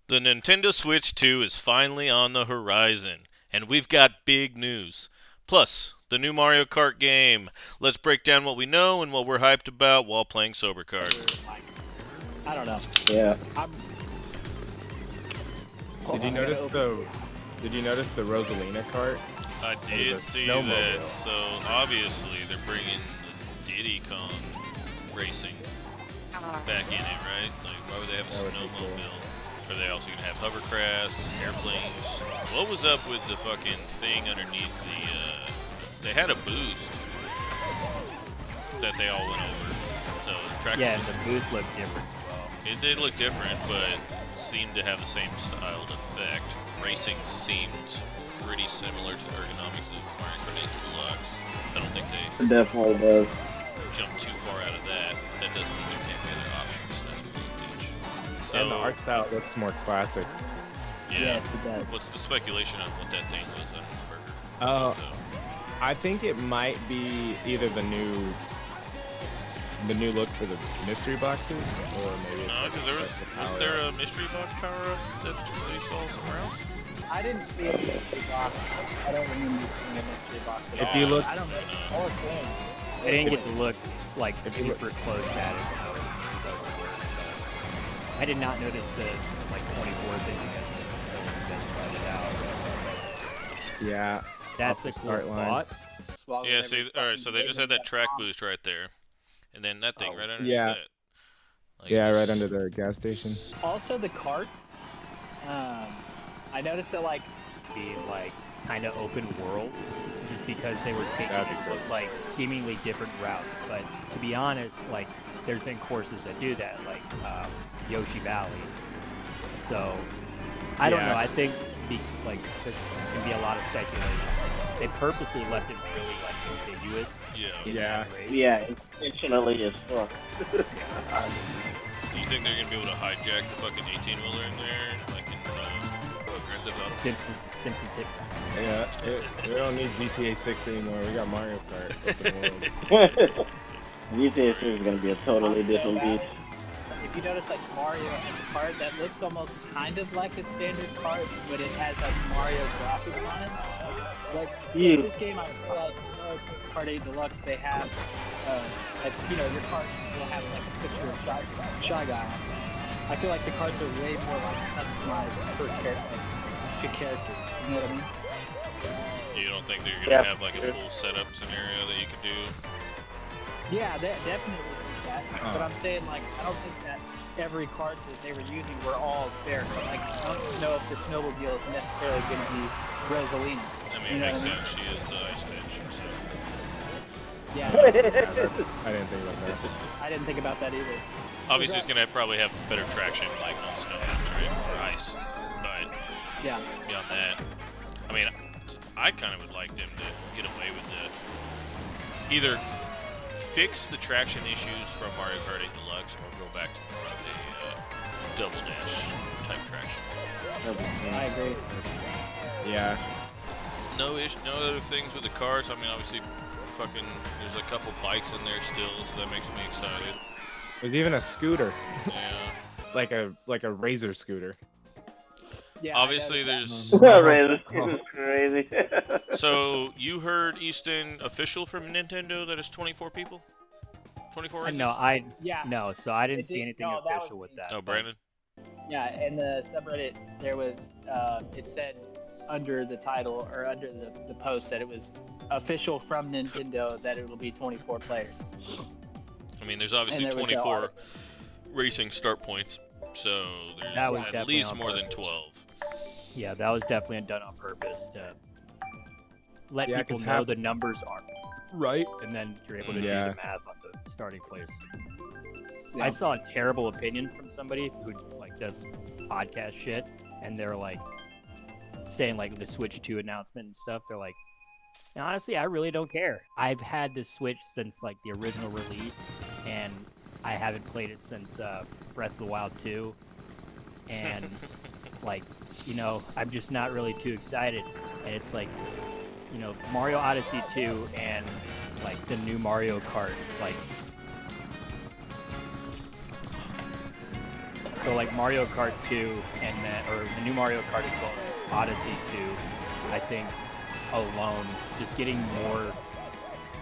The Nintendo Switch 2 is finally on the horizon, and we've got big news. Plus, the new Mario Kart game. Let's break down what we know and what we're hyped about while playing Sober Kart. I don't know. Yeah. I'm. Did you notice the Rosalina cart? I did see that, so obviously they're bringing the Diddy Kong racing back in it, right? Like, why would they have a That would be cool. snowmobile? Are they also going to have hovercrafts, airplanes? What was up with the fucking thing underneath the, they had a boost that they all went over. So, the track Yeah, and the boost looked different as well. it did look different, but seemed to have the same styled effect. Racing seemed pretty similar to the ergonomics of Mario Kart 8 Deluxe. I don't think they It definitely does. jumped too far out of that. That doesn't mean there can't be other options. That's a good pitch. So, And the art style looks more classic. yeah. Yes, it does. What's the speculation on what that thing was on the burger? Oh, So, I think it might be either the new look for the mystery boxes, or maybe it's no, like because a there was special power there up. a mystery box power up that you saw somewhere else? I didn't see a mystery box. I don't remember seeing a mystery box at If all. you look- I don't know. No. Or thing. I didn't get to look like If you super close at it when I was over. I did not notice the like 24 thing you guys flashed out. Yeah, That's the a cool start line. thought. Swallow Yeah, every see, alright, fucking so they just had thing that track down. boost right there. And then that thing right underneath Yeah. that. Like, yeah, just- right under the gas station. Also, the carts. I noticed that like Being like kind of open world, just because they were taking That'd be it looked like seemingly different routes. But to be honest, like there's been courses that do that, like Yoshi Valley. So I don't Yeah. know. I think like there can be a lot of speculation. They purposely left it really like ambiguous. Yeah. in Yeah. that race. Yeah, intentionally as fuck. Do you think they're gonna be able to hijack the fucking 18-wheeler in there? Like in Grand Theft Auto? Simpsons hit. Yeah, we don't need GTA 6 anymore. We got Mario Kart. Open world. GTA 6 is gonna be a totally different beast. if you notice like Mario and the cart, that looks almost kind of like a standard cart, but it has like Mario graphics on it. Like Yeah. in this game, I feel like Mario Kart 8 Deluxe, they have like your cart will have like a picture of Shy Guy on it. I feel like the carts are way more like customized per character, like, to characters. You know what I mean? You don't think they're gonna Yeah. have like a full setup scenario that you can do? Yeah, that definitely is that. But I'm saying like I don't think that every cart that they were using were all fair. Like I don't know if the snowmobile is necessarily going to be Rosalina. I mean, You it know makes what I mean? sense. She is the ice bitch. So. Yeah, I didn't think about that. I didn't think about that either. Obviously, it's gonna probably have better traction, like on snow, right, or ice. But Yeah. beyond that, I mean, I kind of would like them to get away with the either fix the traction issues from Mario Kart 8 Deluxe or go back to more of a double dash type traction. I agree. Yeah, No other things with the cars. I mean, obviously, fucking, there's a couple bikes in there still, so that makes me excited. there's even a scooter, Yeah. like a Razor scooter. Yeah. Obviously, I noticed there's. Ray, this is crazy. So you heard Easton official from Nintendo that is 24 people, 24 races? No, Yeah. no. So I didn't It see did- anything no, that official was- with that. Oh, but- Brandon. that. Yeah, in the subreddit there was it said under the title or under the post that it was official from Nintendo that it will be 24 players. I mean, there's obviously And there was 24 no racing start points, so there's That was at definitely least on more than purpose. 12. Yeah, that was definitely done on purpose to let Yeah, people 'cause know half- the numbers are right, and then you're able to do Yeah. the math on the starting place. Yeah. I saw a terrible opinion from somebody who like does podcast shit, and they're like saying like the Switch 2 announcement and stuff. They're like, honestly, I really don't care. I've had this Switch since like the original release, and I haven't played it since Breath of the Wild 2, and like, I'm just not really too excited. And it's like, Mario Odyssey 2 and like the new Mario Kart, like So like Mario Kart 2 and or the new Mario Kart as well as Odyssey 2, I think alone just getting more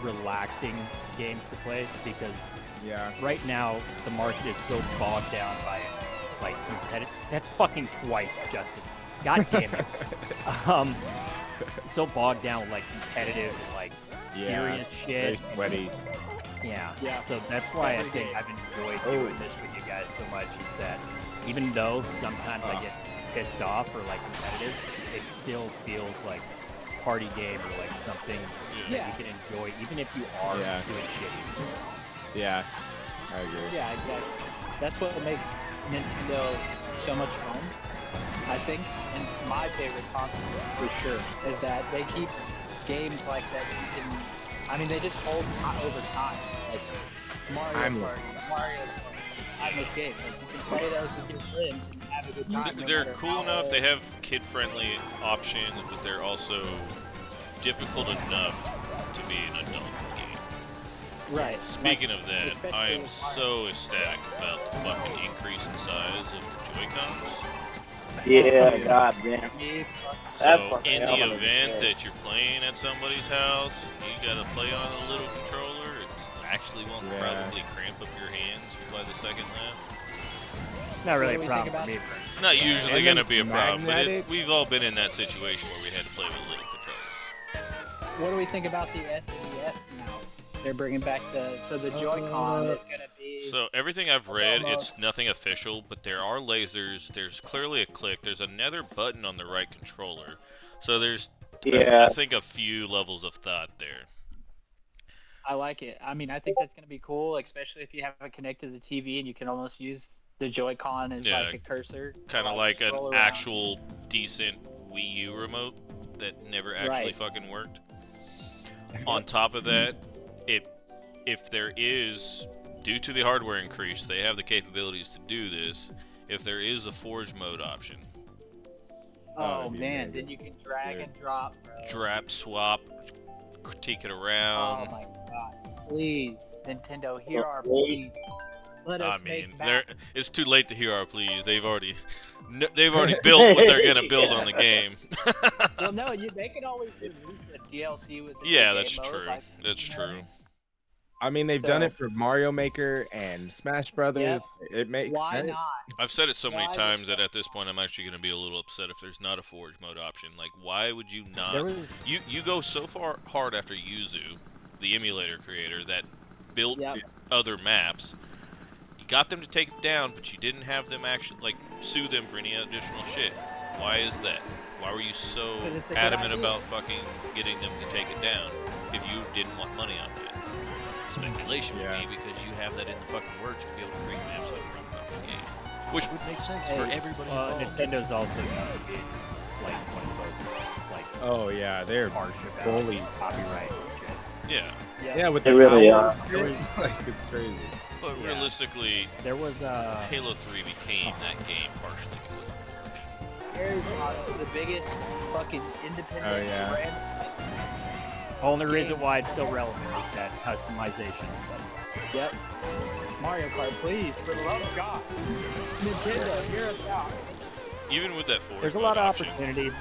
relaxing games to play, because Yeah. right now the market is so bogged down by like competitive. That's fucking twice, Justin. God damn it. So bogged down with like competitive and like serious Very shit. sweaty. Yeah. Yeah. So that's why I Every think game. I've enjoyed doing this with you guys so much, is that even though sometimes I get pissed off or like competitive, it still feels like party game or like something Yeah. that you can enjoy even if you are Yeah. doing shitty. Yeah. I agree. Yeah, exactly. That's what makes Nintendo so much fun, I think. And my favorite console, for sure, is that they keep games like that you can. I mean, they just hold over time. Like Mario Kart, Mario Kart, timeless games. Like you can play those with your friends and have a good time. no They're matter cool how enough. old. They have kid-friendly options, but they're also difficult enough to be an adult game. Right. Speaking like, of that, especially I am with Mario. so ecstatic about the fucking increase in size of the Joy-Cons. Yeah, goddamn. Me, That's So fucking in the hell of a event game. that you're playing at somebody's house, you gotta play on a little controller. It actually won't Yeah. probably cramp up your hands by the second lap. Not really do a we problem think for me. about- Not usually And gonna then be a problem, but magnetic- we've all been in that situation where we had to play with a little controller. What do we think about the SNES now? They're bringing back the Joy-Con is gonna be. So everything I've read, it's nothing official, but there are lasers. There's clearly a click. There's another button on the right controller. So there's, Yeah. I think, a few levels of thought there. I like it. I mean, I think that's gonna be cool, especially if you have it connected to the TV and you can almost use the Joy-Con as Yeah, like a cursor. Kind of like like an scroll around. actual decent Wii U remote that never actually Right. fucking worked. On top of that, if there is, due to the hardware increase, they have the capabilities to do this. If there is a Forge mode option, Oh that'd be man, amazing. then you can drag and drop, bro. drop, swap, critique it Oh around. my god. Please, Nintendo, hear our Please. plea. Let I us mean, make back. it's too late to hear our pleas. They've already built what they're gonna build on the game. Well, no, they can always release a DLC with the Yeah, new that's game mode, true. like, That's you know? true. I mean, they've done So- it for Mario Maker and Smash Brothers. Yep. It makes Why sense. not? I've said it so many Why times that at this point I'm actually going to be a little upset if there's not a Forge mode option. Like, why would you not? There was You go so far hard after Yuzu, the emulator creator that built Yep. other maps. You got them to take it down, but you didn't have them actually like sue them for any additional shit. Why is that? Why were you so 'Cause it's a good adamant idea. about fucking getting them to take it down if you didn't want money on it? Speculation would Yeah. be because you have that in the fucking works to be able to create maps over and over the game, which would make sense for Hey, everybody well, involved. Nintendo's also gonna be like one of those like Oh yeah, they're harsh about bullies. copyright and shit. Yeah, Yeah, with They the really power, are. like it's crazy. but Yeah. realistically, There was Halo 3 became that game partially because of the Here's the biggest fucking independent Oh, yeah. brand. only reason why it's still relevant is that customization. Yep. Mario Kart, please, for the love of God. Nintendo, hear us out. even with that Forge There's a mode lot of option, opportunity.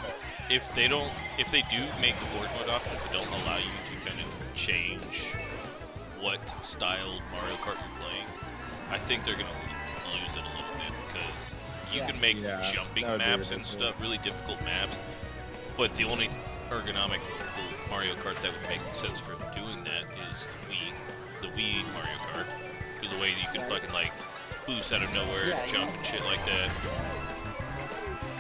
if they do make the Forge mode option, but don't allow you to kind of change what style Mario Kart you're playing, I think they're gonna lose it a little bit because you Yeah. can make Yeah, jumping that would be maps and ridiculous. stuff, really difficult maps, but the only ergonomic Mario Kart that would make sense for doing that is the Wii Mario Kart, the way you can fucking like boost out of nowhere, Yeah, jump yeah. and shit like that.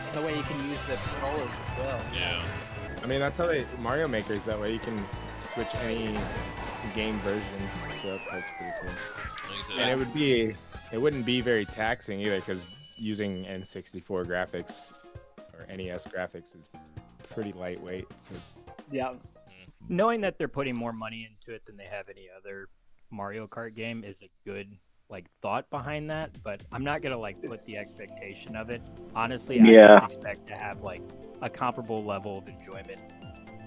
And the way you can use the controllers as well. Yeah. I mean, that's how Mario Maker is that way. You can switch any game version, so that's pretty cool. Like I said, And it wouldn't be very taxing either, because using N64 graphics or NES graphics is pretty lightweight. Since Yeah. Knowing that they're putting more money into it than they have any other Mario Kart game is a good like thought behind that, but I'm not gonna like put the expectation of it. Honestly, I Yeah. just expect to have like a comparable level of enjoyment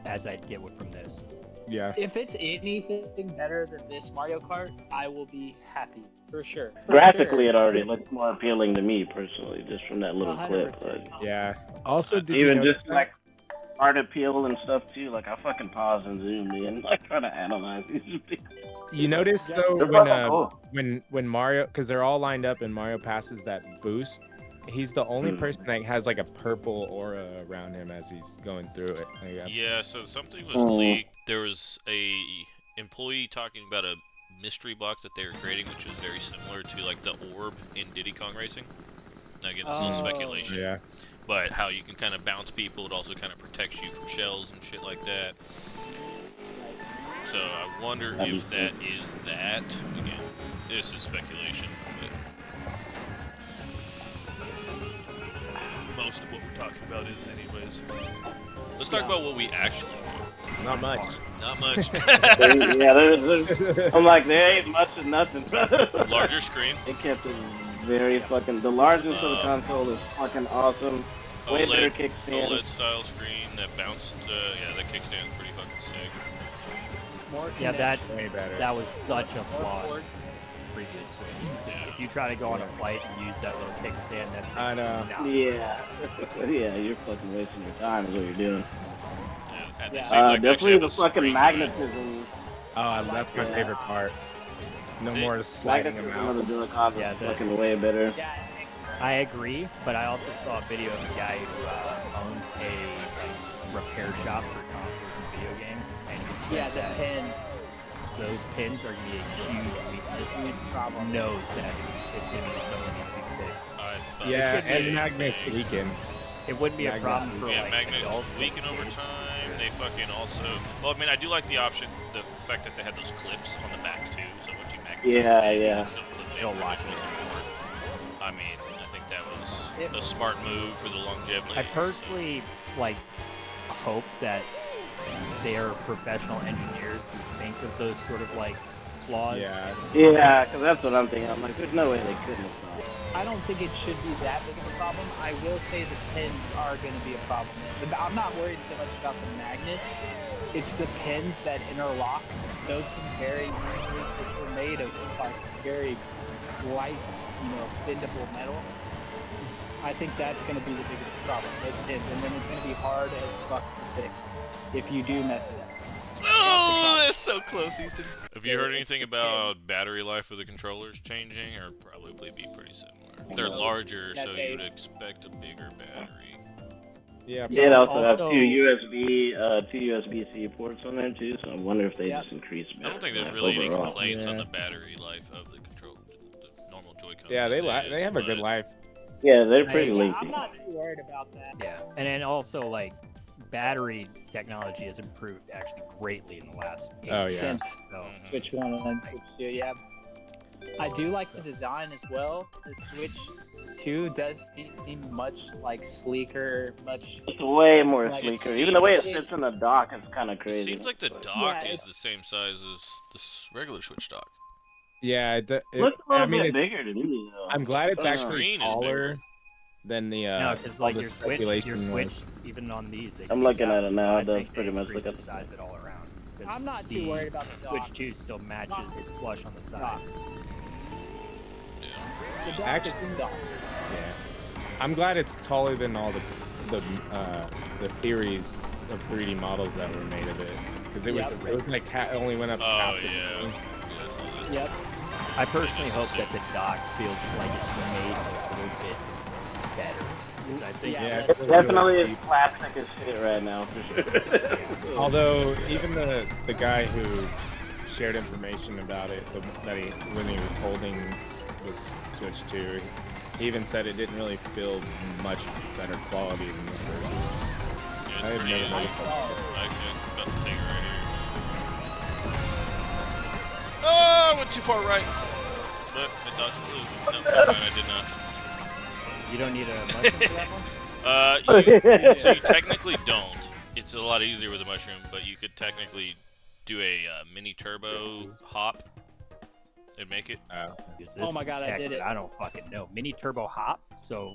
as I'd get from this. Yeah. If it's anything better than this Mario Kart, I will be happy for sure. Graphically, it already looks more appealing to me personally, just from that little clip. 100%. But Yeah. Also, did you even notice just that? like art appeal and stuff too. Like I fucking pause and zoom in, like trying to analyze these videos. You notice Yeah. though They're fucking cool. when Mario, because they're all lined up and Mario passes that boost, he's the only person that has like a purple aura around him as he's going through it. Like, Yeah, so something was leaked. There was a employee talking about a mystery box that they were creating, which was very similar to like the orb in Diddy Kong Racing. Now, again, it's still speculation. yeah. But how you can kind of bounce people, it also kind of protects you from shells and shit like that. So I wonder if that is that. Again, this is speculation. But most of what we're talking about is anyways. Let's talk about what we actually do. Not much. Not much. I'm like, there ain't much of nothing. Larger screen. They kept it very fucking. The largeness of the console is fucking awesome. Way better kickstand. OLED style screen that bounced. Yeah, that kickstand's pretty fucking sick. More Yeah, Way better. that was such a flaw. ports. Previous Switch. Yeah. If you try to go on a flight and use that little kickstand, that's I know. no. Yeah. Yeah, you're fucking wasting your time is what you're doing. And they Yeah. seem like they actually Definitely have the a fucking spring magnetism. Oh, that's my favorite part. No more sliding them Magnetism of out. the Deluxe Yeah, is the- fucking way better. Yeah, I agree, but I also saw a video of a guy who owns a repair shop for consoles and video games, and he yeah, said the that pen. those pins are going to be a huge weakness. Huge problem. Knows that it's going to be something that needs to be fixed. I thought Yeah, it was and the magnets same. leaking. It wouldn't be a Magnets problem for Yeah, like magnets adults. leaking over time. They fucking also. Well, I mean, I do like the option, the fact that they had those clips on the back too. So once you magnetize Yeah, it, you yeah. can still clip the It'll lock original it. support. I mean, I think that was a smart move for the longevity. I personally like hope that they are professional engineers who think of those sort of like flaws. Yeah. Yeah, because that's what I'm thinking. I'm like, there's no way they couldn't have stopped. I don't think it should be that big of a problem. I will say the pins are going to be a problem. I'm not worried so much about the magnets. It's the pins that interlock. Those can very easily, if they're made of like very light, bendable metal. I think that's going to be the biggest problem, those pins. And then it's going to be hard as fuck to fix if you do mess it up. Oh, that's so close, Easton. Have you heard anything about battery life of the controllers changing, or probably be pretty similar? They're larger, so you would expect a bigger battery. Yeah. It also have Also- two USB-C ports on there too, so I wonder if they Yep. just increase. I don't think there's battery really any overall. complaints on Yeah. the battery life of the control, the normal Joy-Cons. Yeah, they these days, they have a good but life. Yeah, they're pretty Yeah, lengthy. I'm not too worried about that. Yeah, and then also like battery technology has improved actually greatly in the last. Oh, yeah. Since So Switch 1 and Switch 2, yeah. I do like the design as well. The Switch 2 does seem much like sleeker, much. It's way more Like, sleeker. it Even the way it seems- sits in the dock is kind of It crazy. seems like the But- dock Yeah, is it's- the same size as the regular Switch dock. Yeah. It looks a little I mean, bit it's, bigger to me though. I'm glad it's I don't The know. actually screen is taller bigger. than the no, because all like the your speculation Switch, was. even on these, they I'm do looking that. at it now, I it does think they pretty much increase look the at- size it all around. 'Cause I'm not too the worried about the dock. Switch 2 still matches Dock. it's flush on the side. Dock. Yeah. The dock Actually- is dock. Yeah. I'm glad it's taller than all the theories of 3D models that were made of it, because it was like only went up Oh half the yeah. screen. Yeah, that's all that. Yep. I personally It's hope the that the dock feels like it's made a little bit better. 'Cause I think Yeah. It's definitely plastic as shit right now, for sure. Although even the guy who shared information about it, when he was holding the Switch 2, he even said it didn't really feel much better quality than this version. Yeah, it's I had pretty never easy. noticed I can about to take it right here. Oh, I went too far right. But it dodged the blue. No, never mind, I did not. you don't need a mushroom for that one. So you technically don't. It's a lot easier with a mushroom, but you could technically do a mini turbo hop and make it. Is Oh this my God, I tech did that it. I don't fucking know. Mini turbo hop. So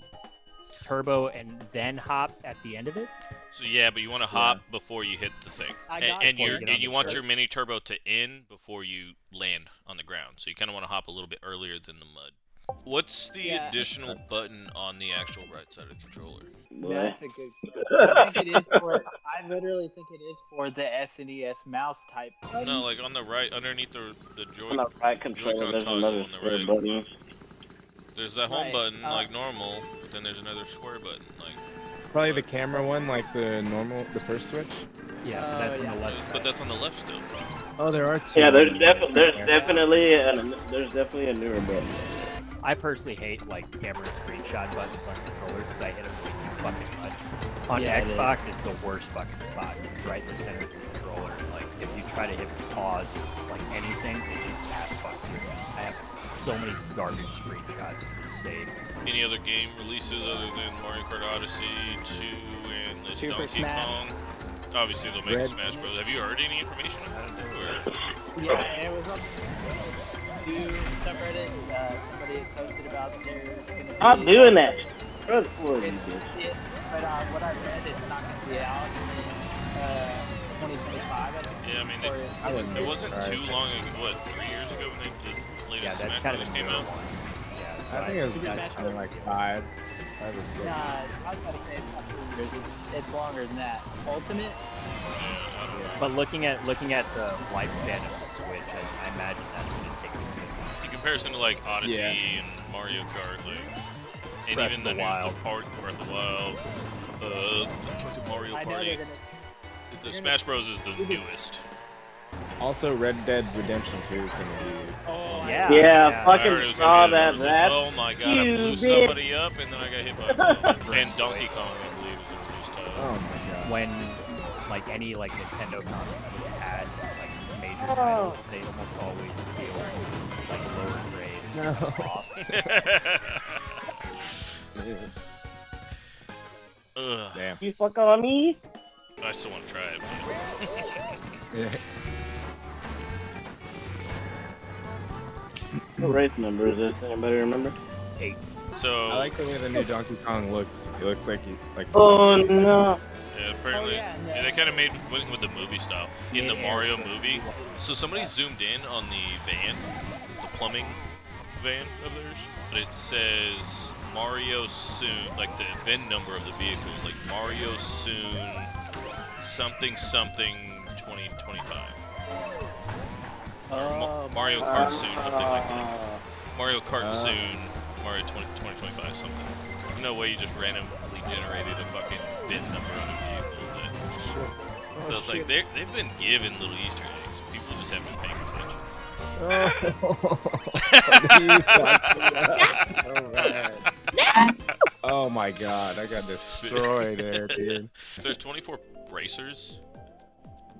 turbo and then hop at the end of it? So yeah, but you want to hop before you hit the thing, I got and it. you want your mini turbo to end before you land on the ground. So you kind of want to hop a little bit earlier than the mud. What's the additional button on the actual right side of the controller? That's a good. I think it is for. I literally think it is for the SNES mouse type. No, like on the right, underneath the On the right controller, Joy-Con there's toggle another on the square right. button. There's that home Right, button like normal, but then there's another square button like. Probably the camera one, like the first switch. Yeah, that's on the left But side. that's on the left still. Oh, there are two. Yeah, there's definitely a newer button. I personally hate like camera screenshot buttons on controllers because I hit them way too fucking much. On Yeah, Xbox, it's the worst fucking spot. It's right in the center of the controller. Like if you try to hit pause, like anything, it just ass fucks you. I have so many garbage screenshots to save. Any other game releases other than Mario Kart Odyssey 2 and the Super Donkey Smash. Kong? Obviously, they'll make a Smash Bros. Have you heard any information on how to do it? Yeah, it was on two subreddit. Somebody had posted about there's gonna be. I'm doing that. Good for you, It's bitch. it, but what I read, it's not going to be out in 2025. I think. Yeah, I mean, Or it wasn't too long ago. What, 3 years ago when the Yeah, latest that's Smash kind of Bros. a came newer out? one. Yeah, so I think it was Super Smash kind of Bros. like five or six. Nah, I was about to say it's not 3 years. It's longer than that. Ultimate. Yeah, I don't know. But looking at the lifespan of the Switch, I imagine that's going to take a bit. In comparison to like Odyssey Yeah. and Mario Kart, like, and Breath even of the the Wild. Breath of the Wild, the fucking Mario I know Party. they're The Smash Bros. Is the newest. Also, Red Dead Redemption 2 is gonna be. Oh Yeah. Yeah, I heard it fucking was saw gonna be that. That. oh my god, I blew you somebody up and then I got hit by and Donkey Kong, I believe, is the release title. Oh my god. When like any like Nintendo console had like major titles, they almost always feel like lower grade. No. Ugh. Damn. You fuck on me? I still want to try it. But Yeah. What race number is this? Anybody remember? so I like the way the new Donkey Kong looks. It looks like Oh no. yeah, apparently, Oh, yeah, no. they kind of went with the movie style in the Mario movie. So somebody zoomed in on the van, the plumbing van of theirs, but it says Mario soon, like the VIN number of the vehicle, like Mario soon, something 2025. Mario Kart soon, something like that. Mario Kart soon, Mario 2025, something. There's no way you just randomly generated a fucking VIN number of a vehicle. So it's like they've been given little Easter eggs. People just haven't been paying attention. Oh my god, I got destroyed there, dude. If there's 24 racers,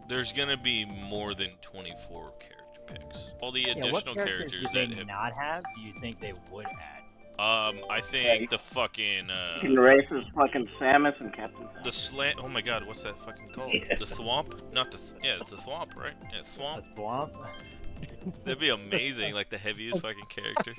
there's gonna be more than 24 character picks. All the Yeah, what additional characters characters do they that have, not have? Do you think they would add? I think the fucking You can race as fucking Samus and Captain. the slant. Oh my god, what's that fucking called? The Thwomp? Not the. Yeah, it's the Thwomp, right? Yeah, Thwomp. A swamp? That'd be amazing. Like the heaviest fucking character.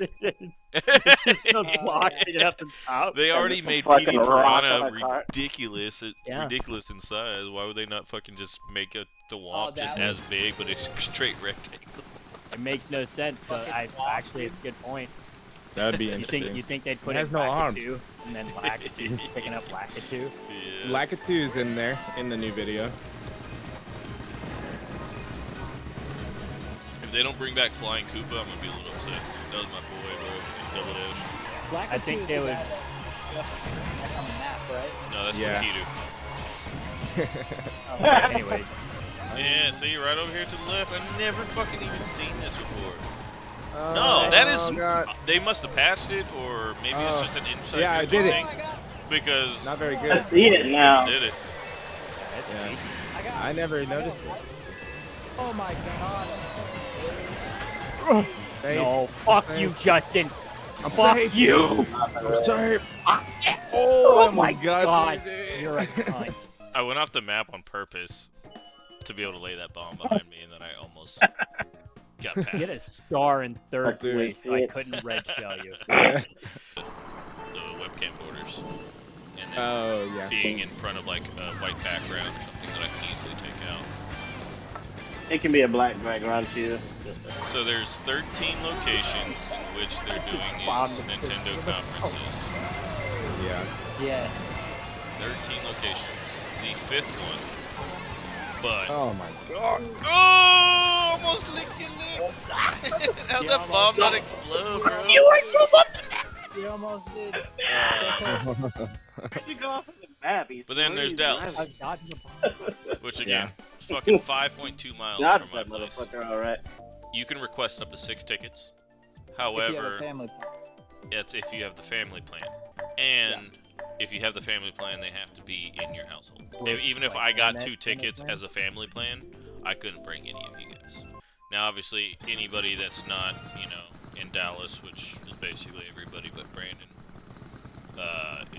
It's just blocking it up the top. They already Just a made fucking PD rock Piranha on a cart. ridiculous, Yeah. ridiculous in size. Why would they not fucking just make a Thwomp that just one. as big, but it's straight rectangle? It makes no sense. So actually, it's a good point. That'd be You interesting. think they'd put It has in no arms. Lakitu, and then Lakitu picking up Lakitu? Yeah. Lakitu is in there in the new video. If they don't bring back Flying Koopa, I'm gonna be a little upset. That was my boy, bro. Double Dash. I think they would. That's on the map, right? No, that's Yeah. Lakitu. Anyways, Yeah, see, right over here to the left. I've never fucking even seen this before. No, that is. God. They must have patched it, or maybe it's just an inside yeah, I baseball did it. thing. Because Not very I good. see it now. did it. Yeah. I never noticed it. Oh my god. Hey, no, fuck Hey. you, Justin. I'm Fuck safe. you. I'm sorry. Oh my almost got god, you. you're a cunt. I went off the map on purpose to be able to lay that bomb behind me, and then I almost got Get a past star in third Dude. place. So I couldn't red shell you. the webcam borders. and then Oh yeah. being in front of like a white background or something that I can easily take out. It can be a black background too. So there's 13 locations in which they're doing these Nintendo conferences. Yeah. Yes. 13 locations. The 5th one. But Oh my god. oh, almost licked your lip. How'd that bomb not explode, bro? You almost did. Where'd you go off of the map? But then there's Dallas, I've gotten the which again, is fucking 5.2 miles Not from my that place. motherfucker, alright. You can request up to 6 tickets. If you have a However, family plan. it's if you have the family plan. And if you have the family plan, they have to be in your household. Even if I got 2 tickets as a family plan, I couldn't bring any of you guys. Now, obviously, anybody that's not, you know, in Dallas, which is basically everybody but Brandon,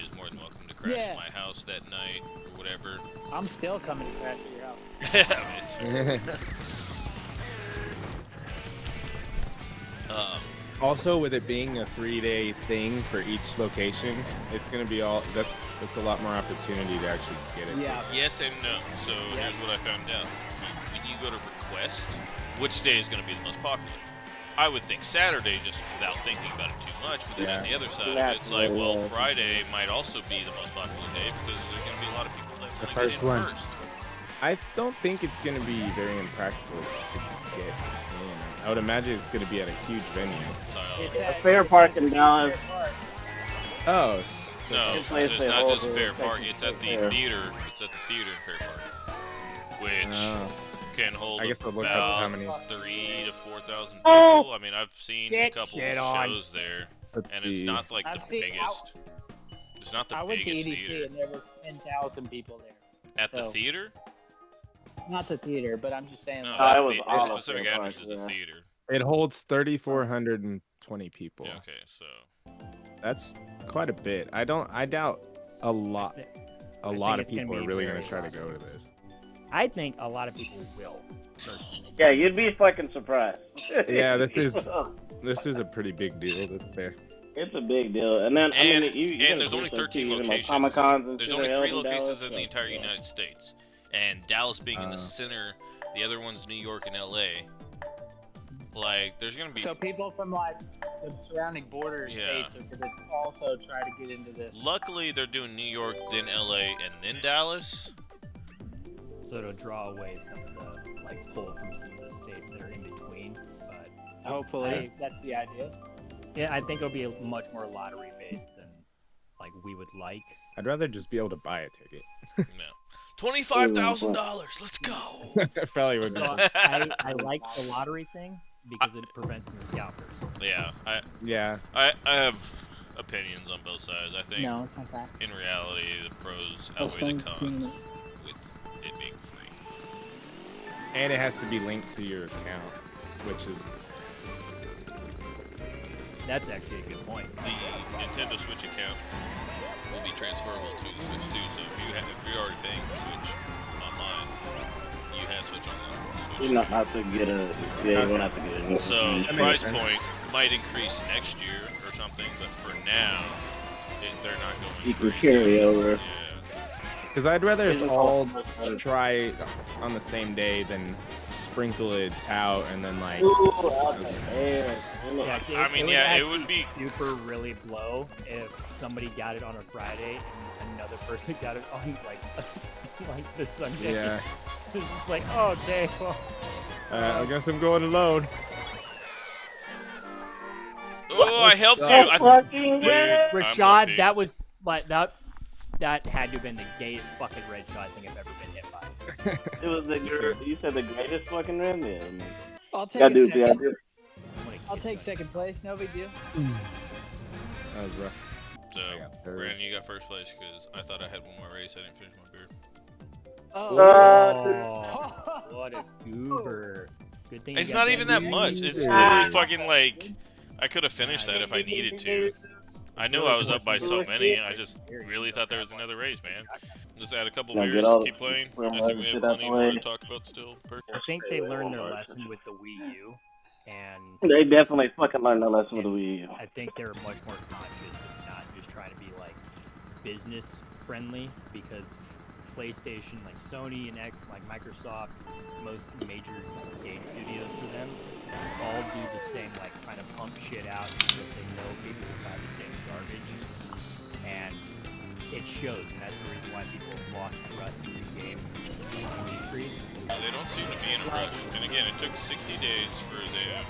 is more than welcome to crash at my house that night or whatever. I'm still coming to crash at your house. I mean, it's fair. Also, with it being a 3-day thing for each location, it's gonna be that's a lot more opportunity to actually get it. Yeah. Yes and no. So here's what I found out. When you go to request, which day is going to be the most popular? I would think Saturday, just without thinking about it too much. But then on the other side of it, it's like, well, Friday might also be the most popular day because there's going to be a lot of people that want to get in one. first. I don't think it's gonna be very impractical to get in. I would imagine it's gonna be at a huge venue. It's A at fair park in Dallas. Oh. No, It's place it's they not hold just the Fair Park. Texas It's at the Fair. theater. It's at the theater in Fair Park, which can hold I guess I'll look up how about many. 3,000 to 4,000 Oh! people. I mean, I've seen a Get couple shit of on. shows there, Let's and it's see. not like the I've seen- biggest. It's not the I went to biggest EDC theater. and there were 10,000 people there. At the so- theater? Not the theater, but I'm just saying. No, like, it was the all of specific Fair address Park, is the yeah. theater. It holds 3,420 people. Yeah, okay, so That's quite a bit. I doubt a lot think of it's gonna people are be really very gonna try to popular. go to this. I think a lot of people will. Personally. Yeah, you'd be fucking surprised. Yeah, this is a pretty big deal. That's fair. It's a big deal. And then, And, I mean, you and there's only 13 locations. Comic-Cons and There's shit only are 3 held in locations Dallas, in the so, entire yeah. United States. And Dallas being in the center, the other one's New York and LA. Like, there's gonna be So people from like the surrounding border Yeah. states are going to also try to get into this. luckily they're doing New York, then LA, and then Dallas. So it'll draw away some of the like pull from some of the states that are in between. But Hopefully, that's the idea. yeah, I think it'll be much more lottery based than like we would like. I'd rather just be able to buy a ticket. No. $25,000. Let's go. I probably would. So I like the lottery thing because it prevents the scalpers. Yeah, Yeah. I have opinions on both sides. I think No, it's not that. in reality the pros Those outweigh the things cons can- with it being free. And it has to be linked to your account, which is That's actually a good point. The Nintendo Switch account will be transferable to the Switch too. So if you're already paying for Switch online, you have Switch online. Switch You're not to get a. Yeah, you won't have to get a. So the That price makes sense. point might increase next year or something, but for now, they're not going. You can free. carry over. Yeah. because I'd rather us It's all all- try on the same day than sprinkle it out and then like. Ooh, okay. Yeah, I mean, yeah, it would actually be- super really blow if somebody got it on a Friday and another person got it on like like the Sunday. Yeah. It's just like, oh, okay, well, I guess I'm going alone. Oh, I helped you. Oh, fucking Dude, yeah. I'm Rashad, OP. that was like that had to have been the gayest fucking red shot I think I've ever been hit by. It was you said the greatest fucking rim. Yeah, man. I'll take Gotta do a what you gotta second. do. I'm gonna I'll kiss take that. second place. No big deal. That was rough. So, I got third. Brandon, you got first place because I thought I had one more race. I didn't finish my beer. Oh. Oh, what a goober. Good thing you It's got not even that much. It's literally fucking like I could have finished that if I needed to. I knew I was up by so many. I just really thought there was another race, man. Just add a couple Now get beers, all keep the playing. from I think we shit have out plenty the more way. to talk about still. I think they learned their lesson with the Wii U, and They definitely fucking learned their lesson with the Wii U. I think they're much more conscious of not just trying to be like business friendly because PlayStation, like Sony and like Microsoft, most major game studios for them, all do the same, like kind of pump shit out because they know people will buy the same garbage, and it shows, and that's the reason why people have lost trust in the game industry. They don't seem to be in a rush. And again, it took 60 days for them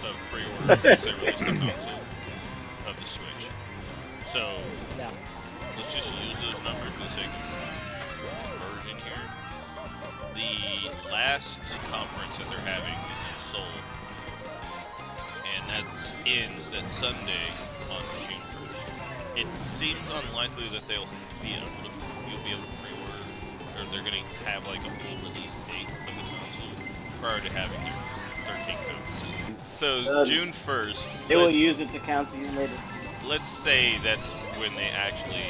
to pre-order once they released the console of the Switch. So Yeah. let's just use those numbers for the sake of conversion here. The last conference that they're having is in Seoul, and that ends that Sunday on June 1st. It seems unlikely that you'll be able to pre-order, or they're going to have like a full release date of the console prior to having their 13 conferences. So June 1st. They will use it to cancel you later. Let's say that's when they actually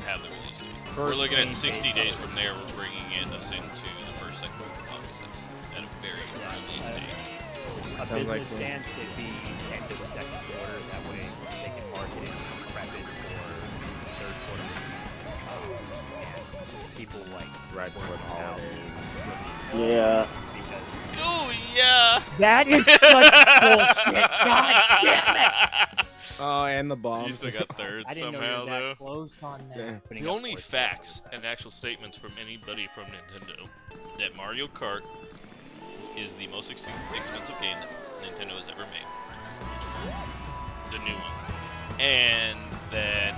have the release date. We're looking at 60 days from there. We're bringing us into the first, second week of August at a very early stage. A business stance should be end of the second quarter. That way they can market it and prep it for third quarter. And people like Right before the holidays. Yeah. because Oh yeah. that is such bullshit. God damn it! Oh, and the bomb. You still got third I didn't know somehow you were though. that close on that. Yeah. Putting The up only fourth. facts and actual statements from anybody from Nintendo that Mario Kart is the most expensive game that Nintendo has ever made. The new one. And that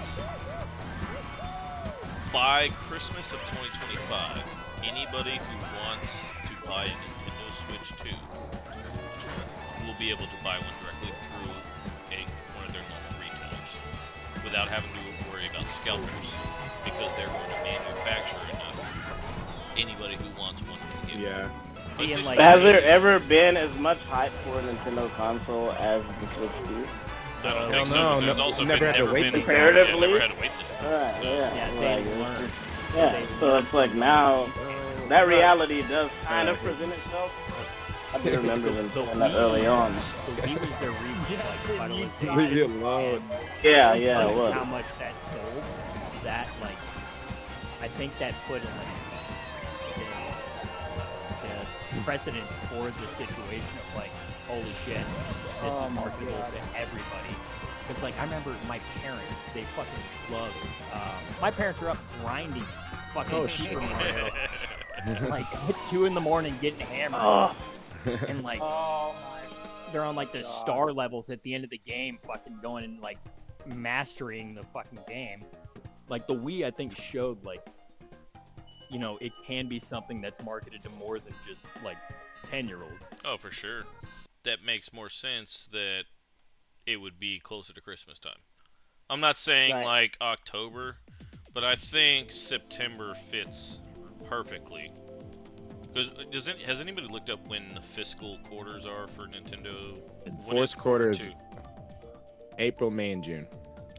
by Christmas of 2025, anybody who wants to buy a Nintendo Switch 2 will be able to buy one directly through one of their local retailers without having to worry about scalpers, because they're going to manufacture enough. Anybody who wants one can get Yeah. one. Being PlayStation like- But has there 2, ever been as much hype for a Nintendo console as the Switch 2? I don't Hell think so, no, but there's no, also never been had to never wait been this Comparatively? never had to wait this long. Alright, So, yeah. Yeah, like, they it's learned. just- yeah, so it's like now, that reality does kind of present itself. I do remember them saying that early on. The Wii was their reach, like, vitalization. Leave it alone. And Yeah, yeah, it like, was. how much that sold, that, like, I think that put in, like, the precedent for the situation of, like, holy shit, this is marketable to everybody. Because, like, I remember my parents, they fucking loved, my parents were up grinding fucking Super Mario. Like, at 2 in the morning getting hammered. Oh, And, like, Oh my. they're on like the God. star levels at the end of the game, fucking going and like mastering the fucking game. Like the Wii, I think showed like, you know, it can be something that's marketed to more than just like 10-year-olds. oh, for sure. That makes more sense that it would be closer to Christmas time. I'm not saying Right. like October, but I think September fits perfectly. Because has anybody looked up when the fiscal quarters are for Nintendo? What Fourth is quarter is two? April, May, and June.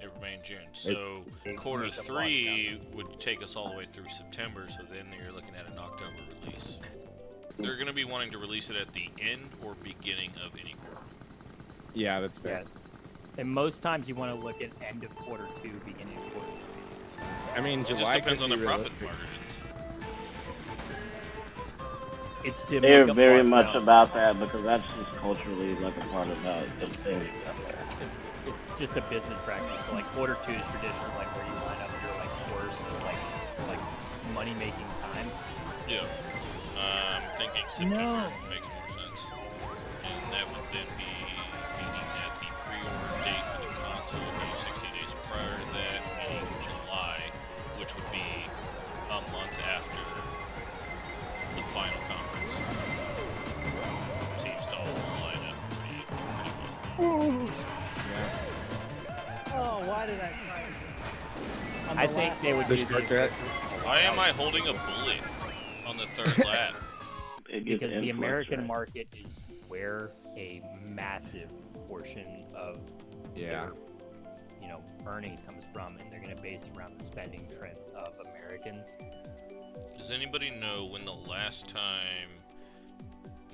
April, May, and June. So quarter makes a lot of 3 would take us all the way through September. So then you're looking at an October release. They're going to be wanting to release it at the end or beginning of any quarter. Yeah, that's fair. Yeah. And most times you want to look at end of quarter 2, beginning of quarter 3. I mean, It July just depends could on be the profit realistic. margin. It's to they're make up very for much ourselves. about that because that's just culturally like a part of the thing. It's just a business practice. So like quarter 2 is traditionally like where you line up your like worst like money making time. Yeah. Thinking September makes more sense. And that would then be meaning that the pre-order date for the console would be 60 days prior to that, meaning July, which would be a month after the final conference. Seems to all line up to be pretty well. Yeah. Oh, why did I try? On the I think last they would lap. do Just start that. Why am I holding a bullet on the third lap? It gets because the influenced, American right? market is where a massive portion of Yeah. their, you know, earnings comes from, and they're going to base it around the spending trends of Americans. Does anybody know when the last time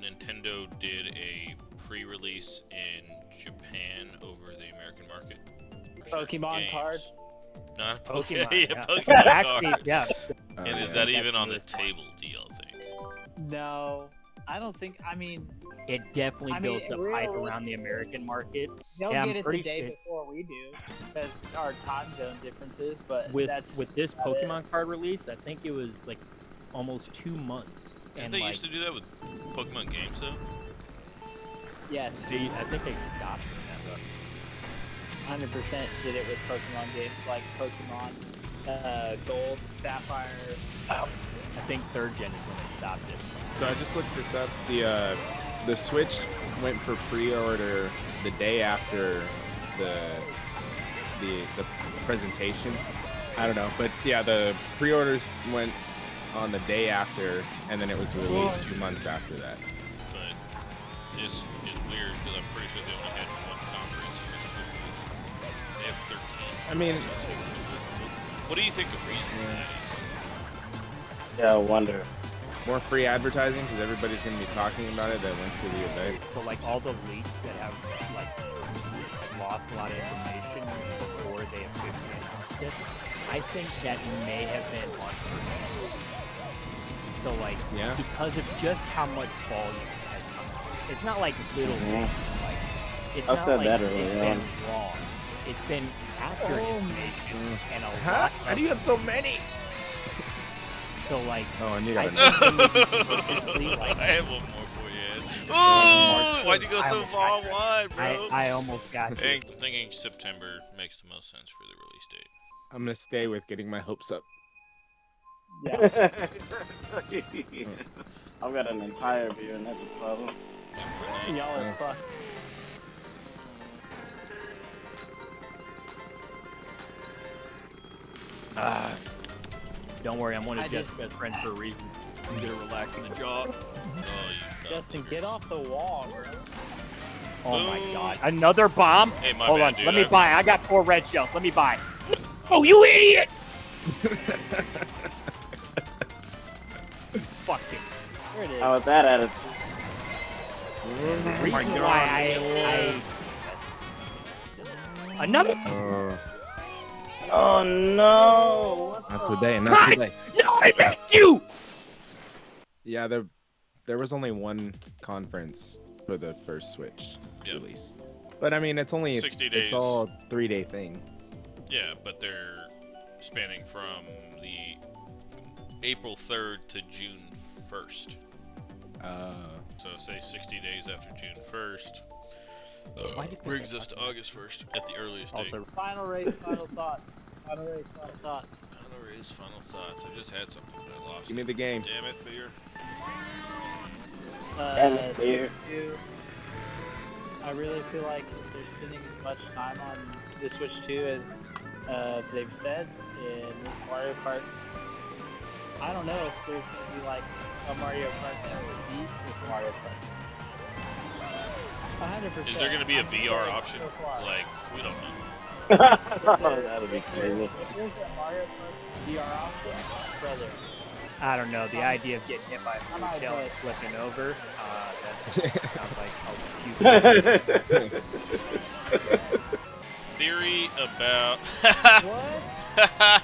Nintendo did a pre-release in Japan over the American market? For certain Pokemon games? cards. Not a Pokemon. yeah, Yeah. Pokemon Actually, cards. yeah. And is yeah. that even That's on the newest one. table, do y'all think? No, I don't think. I mean, It definitely I mean, builds up hype around the American market. they'll Yeah, I'm get it the pretty day sure- before we do because our time zone differences. But With that's this about it. Pokemon card release, I think it was like almost 2 months. Didn't And they like, used to do that with Pokemon games, though? Yes, I think they stopped doing that. 100% did it with Pokemon games like Pokemon Gold, Sapphire. I think 3rd gen is when they stopped it. So I just looked this up. The Switch went for pre-order the day after the presentation. I don't know, but yeah, the pre-orders went on the day after, and then it was released 2 months after that. But it's weird because I'm pretty sure they only had one conference. They have 13. I mean, What do you think the reason for that is? Yeah, I wonder. more free advertising because everybody's going to be talking about it that went to the event. So like all the leaks that have like lost a lot of information before they officially announced it, I think that may have been on purpose. So like Yeah. because of just how much volume has come out. It's not like little things. Like it's I not said like that it's earlier been on. wrong. It's been accurate information and a Huh? lot How of do you have so many? so like Oh, and you I got think they would be purposely, like, I have one more for you. Oh, why'd you go I so almost far got you. wide, bro? I almost got you. I'm thinking September makes the most sense for the release date. I'm going to stay with getting my hopes up. Yeah. I've got an entire beer, and that's a problem. Y'all are fucked. Don't worry, I'm one of I Jeff's just- best friends for a reason. I'm gonna relax in the jaw. Oh, you Justin, get off the wall, bro. Oh my Boom. god. Another bomb? Hey, my Hold bad, on, dude. let me buy. I got 4 red shells. Let me buy. Oh, you idiot! Fuck it. There it is. How about that attitude? Oh Reason why I another. Oh no! Not today, not today. No, I missed you. Yeah, there was only one conference for the first Switch Yep. release. But I mean, it's only 60 days. It's all 3-day thing. Yeah, but they're spanning from the April 3rd to June 1st. So say 60 days after June 1st. Why did they Brings say us to August 1st at the earliest date. Also, Final race, final thoughts. Final race, final thoughts. Final raise, final thoughts. I just had something, but I lost Give me it. the game. Damn it, beer. And beer. I really feel like they're spending as much time on the Switch 2 as they've said in this Mario Kart. I don't know if there's going to be like a Mario Kart that would beat this Mario Kart. 100%. Is there going to be a I'm VR sorry, option? so far. Like, we don't know. That'll be crazy. If there's a Mario Kart VR option, brother, I don't know. The idea of getting hit by a I'm food out, shell and but- flipping over, that sounds like a Theory about what?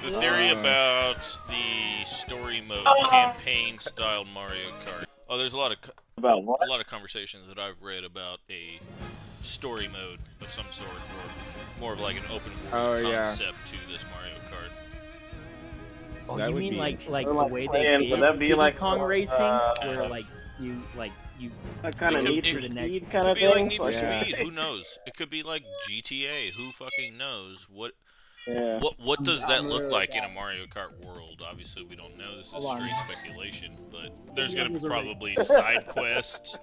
the theory about the story mode campaign style Mario Kart. Oh, there's a lot of About what? conversations that I've read about a story mode of some sort, or more of like an open world Oh, yeah. concept to this Mario Kart. Oh, That you would mean be like Or the like way playing, they so did that'd be Diddy like, Kong racing, where uh, you That kind of It could- Need it- for the next- Speed kind Could of be thing. like Need for Yeah. Speed. Who knows? It could be like GTA. Who fucking knows? Yeah. What does that I'm look really like in a down. Mario Kart world? Obviously, we don't know. This is Hold on. straight speculation, but there's Yeah, gonna be there's a race. probably side quests,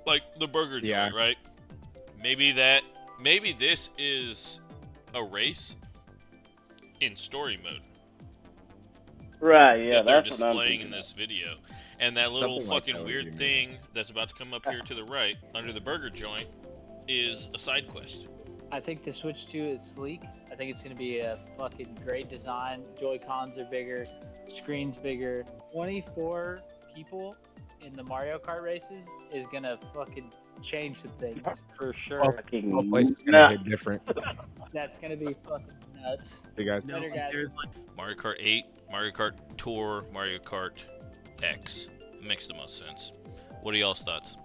like the burger joint, Yeah. right? Maybe this is a race in story mode Right. Yeah. that they're That's what I'm displaying thinking. in this video. And that little Something like fucking that would weird be thing that's about to come up here to the right under the burger joint is a side quest. I think the Switch 2 is sleek. I think it's going to be a fucking great design. Joy-Cons are bigger, screen's bigger. 24 people in the Mario Kart races is going to fucking change some things for sure. Fucking All places nuts. gonna hit different. That's going to be fucking nuts. nuts. You guys. No, Later, guys. there's like Mario Kart 8, Mario Kart Tour, Mario Kart X makes the most sense. What are y'all's thoughts?